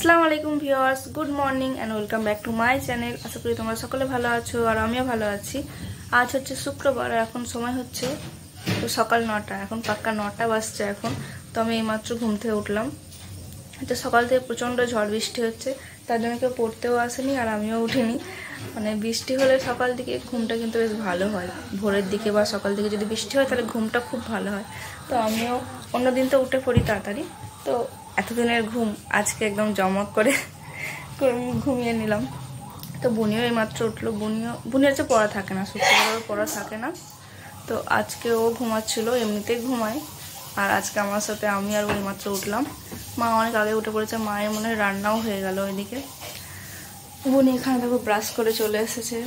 আসসালামু আলাইকুম viewers, good morning and welcome back to my channel. আশা করি তোমরা সকলে ভালো আছো আর আমিও ভালো আছি। আজ হচ্ছে শুক্রবার আর এখন সময় হচ্ছে তো সকাল 9টা, এখন পাক্কা 9টা বাজছে এখন। তো আমি এইমাত্র ঘুম থেকে উঠলাম। এটা সকাল থেকে প্রচণ্ড ঝড় বৃষ্টি হচ্ছে, তার জন্য কেউ পড়তেও আসেনি আর আমিও উঠিনি। মানে বৃষ্টি হলে সকাল দিকে ঘুমটা কিন্তু বেশ ভালো হয়, ভোরের দিকে বা সকাল দিকে যদি বৃষ্টি হয় তাহলে ঘুমটা খুব ভালো হয়। তো আমিও অন্যদিন তো উঠে পড়ি তাড়াতাড়ি, তো এতদিনের ঘুম আজকে একদম জমক করে ঘুমিয়ে নিলাম। তো বুনিও এইমাত্র উঠলো। বুনির হচ্ছে পড়া থাকে না, শুক্রবারের পড়া থাকে না, তো আজকে ও ঘুমাচ্ছিল, এমনিতেই ঘুমায়। আর আজকে আমার সাথে আমি আর ওই মাত্র উঠলাম। মা অনেক আগে উঠে পড়েছে, মায়ের মনে হয় রান্নাও হয়ে গেল ওইদিকে। বুনি এখানে দেখো ব্রাশ করে চলে এসেছে।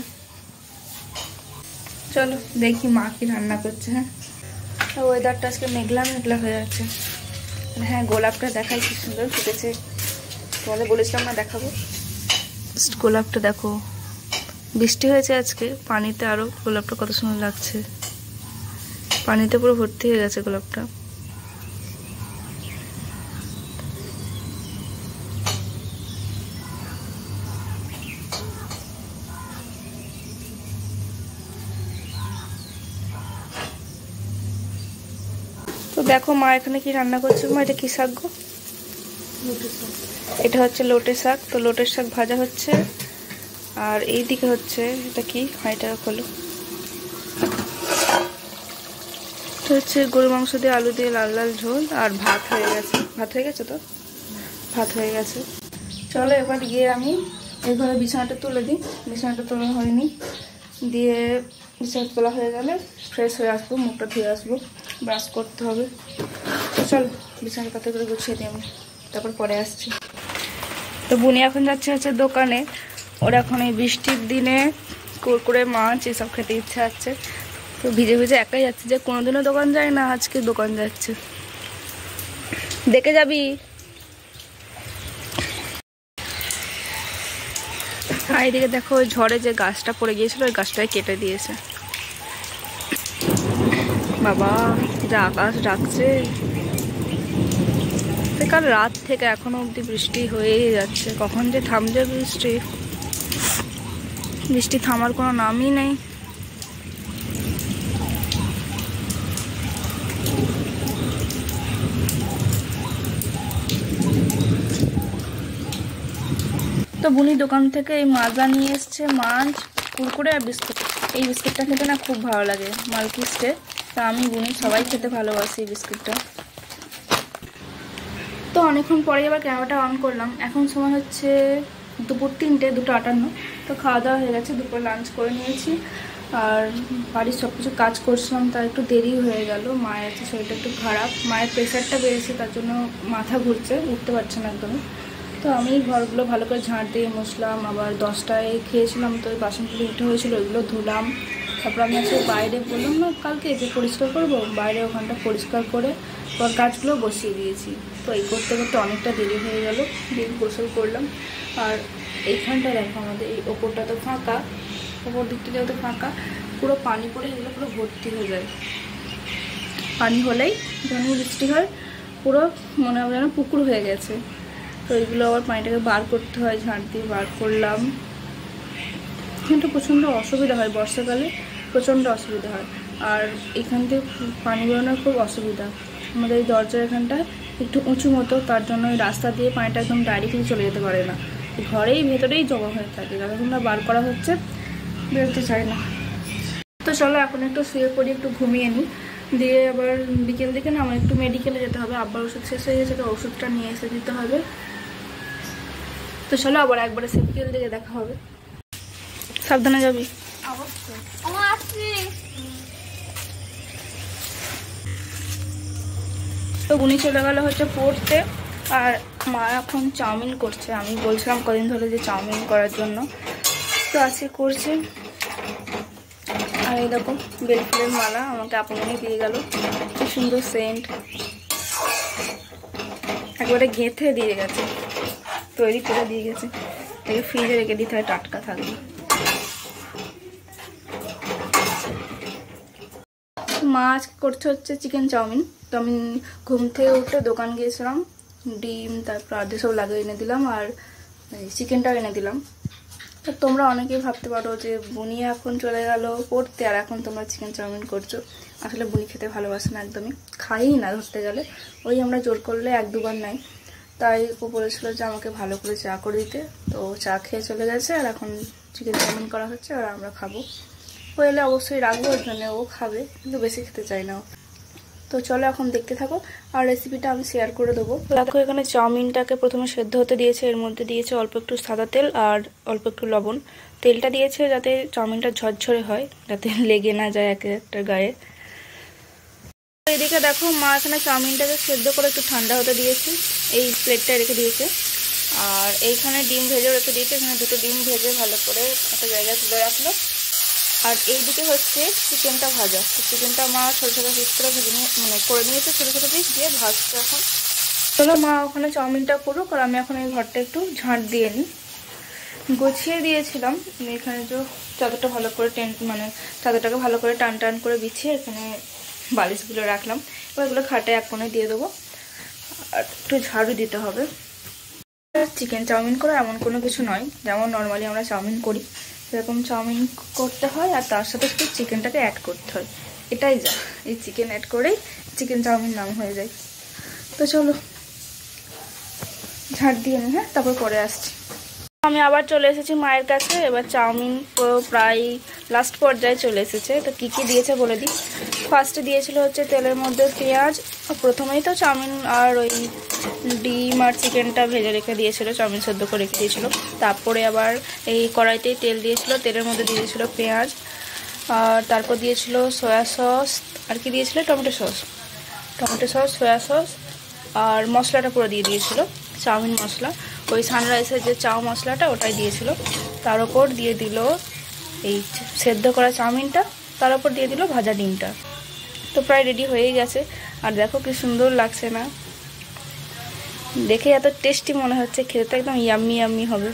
চলো দেখি মা কি রান্না করছে। হ্যাঁ, ওয়েদারটা আজকে মেঘলা মেঘলা হয়ে যাচ্ছে। হ্যাঁ, গোলাপটা দেখাই কি সুন্দর ফুটেছে, তোমাদের বলেছিলাম না দেখাবো। গোলাপটা দেখো, বৃষ্টি হয়েছে আজকে, পানিতে আরো গোলাপটা কত সুন্দর লাগছে, পানিতে পুরো ভর্তি হয়ে গেছে গোলাপটা। তো দেখো মা এখানে কি রান্না করছে। মা এটা কি শাক গো? এটা হচ্ছে লোটে শাক। তো লোটের শাক ভাজা হচ্ছে আর এইদিকে হচ্ছে এটা কি, এটা খোলো, এটা হচ্ছে গরু মাংস দিয়ে আলু দিয়ে লাল লাল ঝোল। আর ভাত হয়ে গেছে। ভাত হয়ে গেছে তো, ভাত হয়ে গেছে। চলো এবার গিয়ে আমি এইভাবে বিছানাটা তুলে দিই। বিছানাটা তোলা হয়নি, দিয়ে বিছানা তোলা হয়ে গেলে ফ্রেশ হয়ে আসবো, মুখটা ধুয়ে আসবো, ব্রাশ করতে হবে। চল বিছানা পাতা করে গুছিয়ে দিই আমি, তারপর পরে আসছি। তো বুনি এখন যাচ্ছে হচ্ছে দোকানে। ওর এখন এই বৃষ্টির দিনে কুরকুরে মাছ এসব খেতে ইচ্ছা আছে, তো ভিজে ভিজে একাই যাচ্ছে, যে কোনোদিনও দোকান যায় না, আজকে দোকান যাচ্ছে। দেখে যাবি। আর এদিকে দেখো ওই ঝড়ে যে গাছটা পড়ে গিয়েছিল ওই গাছটাই কেটে দিয়েছে। বাবা যা আকাশ ডাকছে, কাল রাত থেকে এখনো অবধি বৃষ্টি হয়েই যাচ্ছে। কখন যে থামছে বৃষ্টি, বৃষ্টি থামার কোনো নামই নেই। তো বুনি দোকান থেকে এই মাজা নিয়ে এসছে, মাছ, কুরকুরে আর বিস্কুট। এই বিস্কুটটা খেতে না খুব ভালো লাগে, মালকিস্টে। তা আমি বুনি সবাই খেতে ভালোবাসি এই বিস্কুটটা। তো অনেকক্ষণ পরে আবার ক্যামেরাটা অন করলাম। এখন সময় হচ্ছে দুপুর 3টে, 2:58। তো খাওয়া দাওয়া হয়ে গেছে, দুপুর লাঞ্চ করে নিয়েছি। আর বাড়ির সব কিছু কাজ করছিলাম, তার একটু দেরি হয়ে গেল। মায়ের হচ্ছে শরীরটা একটু খারাপ, মায়ের প্রেশারটা বেড়েছে, তার জন্য মাথা ঘুরছে, উঠতে পারছে না একদমই। তো আমি ঘরগুলো ভালো করে ঝাঁট দিয়ে মুছলাম। আবার 10টায় খেয়েছিলাম, তো ওই বাসনগুলো উঠে হয়েছিল, ওইগুলো ধুলাম। তারপর আমি আজকে বাইরে বললাম না কালকে যে পরিষ্কার করবো, বাইরে ওখানটা পরিষ্কার করে পর কাজগুলো বসিয়ে দিয়েছি। তো এই করতে করতে অনেকটা দেরি হয়ে গেল, দিয়ে গোসল করলাম। আর এইখানটা দেখো আমাদের এই ওপরটা তো ফাঁকা, ওপর দিকটা যেহেতু ফাঁকা, পুরো পানি পড়ে এগুলো পুরো ভর্তি হয়ে যায়। পানি হলেই যখন বৃষ্টি হয় পুরো মনে হবে যেন পুকুর হয়ে গেছে। তো এইগুলো আবার পানিটাকে বার করতে হয়, ঝাঁট দিয়ে বার করলাম। কিন্তু প্রচণ্ড অসুবিধা হয়, বর্ষাকালে প্রচণ্ড অসুবিধা হয়। আর এখান থেকে পানি বেরোনোর খুব অসুবিধা। আমাদের এই দরজার এখানটা একটু উঁচু মতো, তার জন্য ওই রাস্তা দিয়ে পানিটা একদম ডাইরেক্টলি চলে যেতে পারে না, ঘরেই ভেতরেই জমা হয়ে থাকে। যতক্ষণ না বার করা হচ্ছে বেরোতে চায় না। তো চলো এখন একটু শুয়ে পড়ি, একটু ঘুমিয়ে নিই। দিয়ে আবার বিকেল দিকে না আমার একটু মেডিকেলে যেতে হবে, আব্বার ওষুধ শেষ হয়ে গেছে, তো ওষুধটা নিয়ে এসে দিতে হবে। তো চলো আবার একবারে সে বিকেল দিকে দেখা হবে। সাবধানে যাবি। তো উনি চলে গেল হচ্ছে পড়তে, আর মা এখন চাউমিন করছে। আমি বলছিলাম কদিন ধরে যে চাউমিন করার জন্য, তো আজকে করছে। আর এই দেখো বেলফুলের মালা আমাকে আপনি দিয়ে গেল, কি সুন্দর সেন্ট, একবারে গেঁথে দিয়ে গেছে, তৈরি করে দিয়ে গেছে। এটাকে ফ্রিজে রেখে দিতে হয়, টাটকা থাকবে। মা আজকে করছে হচ্ছে চিকেন চাউমিন। তো আমি ঘুম থেকে উঠে দোকান গিয়েছিলাম, ডিম তারপর আদে সব লাগিয়ে এনে দিলাম, আর চিকেনটাও এনে দিলাম। তো তোমরা অনেকেই ভাবতে পারো যে বুনি এখন চলে গেল পড়তে আর এখন তোমরা চিকেন চাউমিন করছো। আসলে বুনি খেতে ভালোবাসে না, একদমই খাইই না ধরতে গেলে। ওই আমরা জোর করলে 1-2 বার নেয়। তাই ও বলেছিল যে আমাকে ভালো করে চা করে দিতে, তো চা খেয়ে চলে গেছে। আর এখন চিকেন চাউমিন করা হচ্ছে আর আমরা খাবো। ও এলে অবশ্যই রাখবো, ওর জন্য ও খাবে, কিন্তু বেশি খেতে চাই না। তো চলো এখন দেখতে থাকো, আর রেসিপিটা আমি শেয়ার করে দেবো। দেখো এখানে চাউমিনটাকে প্রথমে সেদ্ধ হতে দিয়েছে, এর মধ্যে দিয়েছে অল্প একটু সাদা তেল আর অল্প একটু লবণ। তেলটা দিয়েছে যাতে চাউমিনটা ঝরঝরে হয়, যাতে লেগে না যায় এক একটা গায়ে। এদিকে দেখো মা এখানে চাউমিনটাকে সেদ্ধ করে একটু ঠান্ডা হতে দিয়েছে, এই প্লেটটা রেখে দিয়েছে। আর এইখানে ডিম ভেজেও রেখে দিয়েছে, এখানে 2টো ডিম ভেজে ভালো করে একটা জায়গায় তুলে রাখলো। আর এইদিকে হচ্ছে চিকেনটা ভাজা। তো চিকেনটা মা ছোটো ছোটো পিস করে ভেজে করে নিয়েছে, ছোটো ছোটো পিস দিয়ে ভাজছে এখন। চলো মা ওখানে চাউমিনটা করুক, আর আমি এখন এই ঘরটা একটু ঝাঁট দিয়ে নিই। গুছিয়ে দিয়েছিলাম এখানে, যে চাদরটা ভালো করে চাদরটাকে ভালো করে টান টান করে বিছিয়ে এখানে বালিশগুলো রাখলাম। এবার এগুলো খাটে এক কোণে দিয়ে দেবো, আর একটু ঝাড়ু দিতে হবে। চিকেন চাউমিন করা এমন কোনো কিছু নয়, যেমন নর্মালি আমরা চাউমিন করি সেরকম চাউমিন করতে হয়, আর তার সাথে একটু চিকেনটাকে অ্যাড করতে হয়। এটাই যা, এই চিকেন অ্যাড করেই চিকেন চাউমিন নাম হয়ে যায়। তো চলো ঝাড় দিয়ে নিই, হ্যাঁ, তারপর পরে আসছি। আমি আবার চলে এসেছি মায়ের কাছে। এবার চাউমিন প্রায় লাস্ট পর্যায়ে চলে এসেছে। তো কী কী দিয়েছে বলে দিই। ফার্স্টে দিয়েছিল হচ্ছে তেলের মধ্যে পেঁয়াজ। প্রথমেই তো চাউমিন আর ওই ডিম আর চিকেনটা ভেজে রেখে দিয়েছিল, চাউমিন সেদ্ধ করে রেখে দিয়েছিল। তারপরে আবার এই কড়াইতেই তেল দিয়েছিল, তেলের মধ্যে দিয়ে দিয়েছিল পেঁয়াজ। আর তারপর দিয়েছিল সয়া সস, আর কি দিয়েছিল টমেটো সস, সয়া সস। আর মশলাটা পুরো দিয়ে দিয়েছিল, চাউমিন মশলা, ওই সানরাইসের যে চাউ মশলাটা ওটাই দিয়েছিল। তার ওপর দিয়ে দিল এই সেদ্ধ করা চাউমিনটা, তার ওপর দিয়ে দিল ভাজা ডিমটা। তো প্রায় রেডি হয়েই গেছে। আর দেখো কি সুন্দর লাগছে না, দেখে এত টেস্টি মনে হচ্ছে, খেতে তো একদম ইয়াম্মি ইয়াম্মি হবে।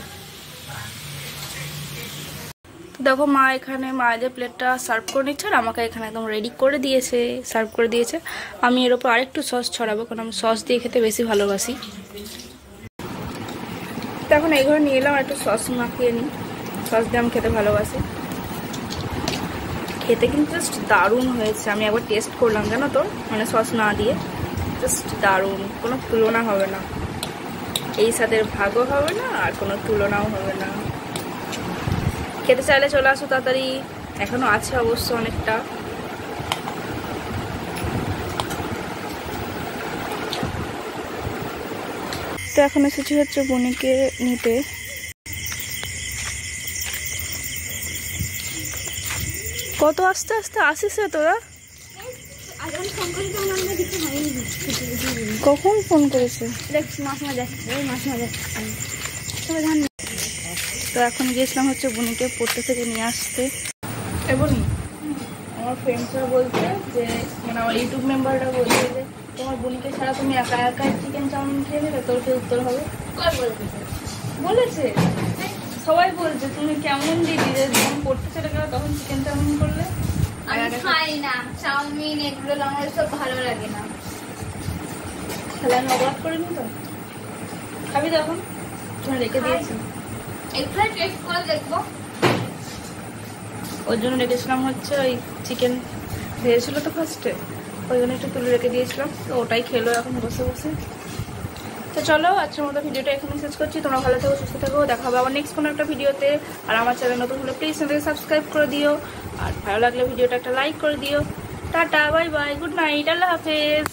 তো দেখো মা এখানে মায়েদের প্লেটটা সার্ভ করে নিচ্ছে, আর আমাকে এখানে একদম রেডি করে দিয়েছে, সার্ভ করে দিয়েছে। আমি এর ওপর আরেকটু সস ছড়াবো, কারণ আমি সস দিয়ে খেতে বেশি ভালোবাসি। তো এখন এই ঘরে নিয়ে এলাম, আর একটু সস মাখিয়ে নিই। সস দিয়ে আমি খেতে ভালোবাসি। খেতে কিন্তু জাস্ট দারুণ হয়েছে। আমি একবার টেস্ট করলাম, জানো তো, সস না দিয়ে, জাস্ট দারুণ, কোনো তুলনা হবে না। এই স্বাদের ভাগও হবে না, আর কোনো তুলনাও হবে না। খেতে চাইলে চলে আসো তাড়াতাড়ি, এখনো আছে অবশ্য অনেকটা। তো এখন এসেছি হচ্ছে বুনিকে নিতে। কত আস্তে আস্তে আসিস তোরা? কখন ফোন করেছে? তো এখন গিয়েছিলাম হচ্ছে বুনিকে পড়তে থেকে নিয়ে আসতে। এবং আমার ফ্রেন্ডসরা বলছে যে, আমার ইউটিউব মেম্বাররা বলছে যে তোমার বুনিকে ছাড়া তুমি একা একা চিকেন চাউমিন খেয়ে নেবে, তোর কি উত্তর হবে? বলেছে সবাই, বলছে তুমি কেমন দিদি যে যখন পড়তে চলে গেল তখন চিকেন চাউমিন করলে। আমি খাই না চাউমিন, এগুলো আমার সব ভালো লাগে না। তাহলে আমি অবাক করিনি তো, খাবি তখন? তোমার রেখে দিয়েছি, একটু টেস্ট করে দেখবো। ওই জন্য রেখেছিলাম হচ্ছে ওই চিকেন ভেজেছিল তো ফার্স্টে, ওই জন্য একটু তুলে রেখে দিয়েছিলাম। তো ওটাই খেলো এখন বসে বসে। তো চলো আজকের মতো ভিডিওটা এখানে শেষ করছি। তোমরা ভালো থেকো, সুস্থ থেকো, দেখা হবে আবার নেক্সট কোনো একটা ভিডিওতে। আর আমার চ্যানেল নতুন হলে প্লিজ চ্যানেলকে সাবস্ক্রাইব করে দিও, আর ভালো লাগলে ভিডিওটা একটা লাইক করে দিও। Tata, bye bye, good night, আল্লাহ হাফেজ।